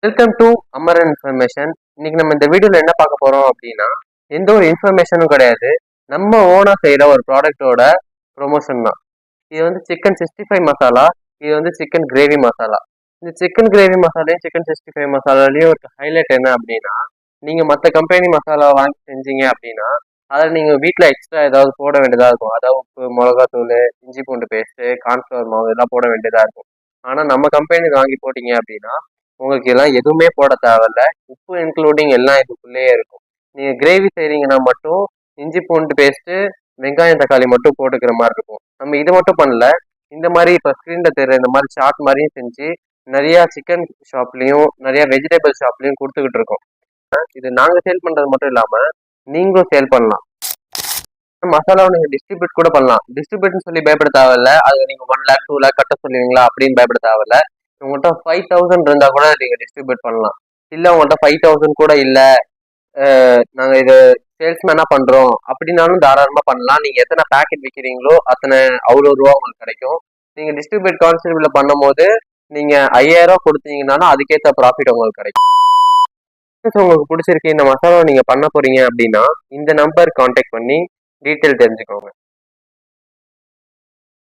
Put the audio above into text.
Welcome to Amaran information. இன்னைக்கு நம்ம இந்த வீடியோல என்ன பார்க்க போறோம் அப்படின்னா, எந்த ஒரு இன்ஃபர்மேஷனும் கிடையாது. நம்ம ஓனா செய்யற ஒரு ப்ராடக்ட்டோட ப்ரொமோஷன் தான். இது வந்து சிக்கன் 65 மசாலா. இது வந்து சிக்கன் கிரேவி மசாலா. இந்த சிக்கன் கிரேவி மசாலையும் சிக்கன் 65 மசாலாலையும் ஒரு ஹைலைட் என்ன அப்படின்னா, நீங்க மற்ற கம்பெனி மசாலா வாங்கி செஞ்சீங்க அப்படின்னா, அதில் நீங்க வீட்டில் எக்ஸ்ட்ரா ஏதாவது போட வேண்டியதா இருக்கும். அதாவது உப்பு, மிளகாத்தூள், இஞ்சி பூண்டு பேஸ்ட், கார்ன்ஃப்ளவர் மாவு இதெல்லாம் போட வேண்டியதா இருக்கும். ஆனா நம்ம கம்பெனி வாங்கி போட்டீங்க அப்படின்னா உங்களுக்கு எல்லாம் எதுவுமே போட தேவையில்ல. உப்பு இன்க்ளூடிங் எல்லாம் இதுக்குள்ளேயே இருக்கும். நீங்க கிரேவி செய்றீங்கன்னா மட்டும் இஞ்சி பூண்டு பேஸ்ட், வெங்காயம் தக்காளி மட்டும் போட்டுக்கிற மாதிரி இருக்கும். நம்ம இது மட்டும் பண்ணல. இந்த மாதிரி இப்ப ஸ்கிரீன்ல தெரியற இந்த மாதிரி சாட் மாதிரியும் செஞ்சு நிறைய சிக்கன் ஷாப்லயும் நிறைய வெஜிடபிள் ஷாப்லயும் கொடுத்துக்கிட்டு இருக்கோம். இது நாங்க சேல் பண்றது மட்டும் இல்லாம நீங்களும் சேல் பண்ணலாம். மசாலாவை நீங்க டிஸ்ட்ரிபியூட் கூட பண்ணலாம். டிஸ்ட்ரிபியூட்னு சொல்லி பயப்பட தேவையில்ல. அது நீங்க 1 lakh 2 lakh கட்ட சொல்லுவீங்களா அப்படின்னு பயப்பட தேவையில்ல. உங்கள்கிட்ட 5000 இருந்தா கூட நீங்க டிஸ்ட்ரிபியூட் பண்ணலாம். இல்ல உங்கள்கிட்ட 5000 கூட இல்ல, நாங்க இது சேல்ஸ்மேனா பண்றோம் அப்படின்னாலும் தாராளமா பண்ணலாம். நீங்க எத்தனை பேக்கெட் விற்கிறீங்களோ அத்தனை அவ்வளோ ரூபா உங்களுக்கு கிடைக்கும். நீங்க டிஸ்ட்ரிபியூட் கான்செப்ட்ல பண்ணும் போது நீங்க 5000 கொடுத்தீங்கன்னாலும் அதுக்கேற்ற ப்ராஃபிட் உங்களுக்கு கிடைக்கும். உங்களுக்கு பிடிச்சிருக்கு இந்த மசாலா நீங்க பண்ண போறீங்க அப்படின்னா இந்த நம்பர் கான்டாக்ட் பண்ணி டீட்டெயில் தெரிஞ்சுக்கோங்க.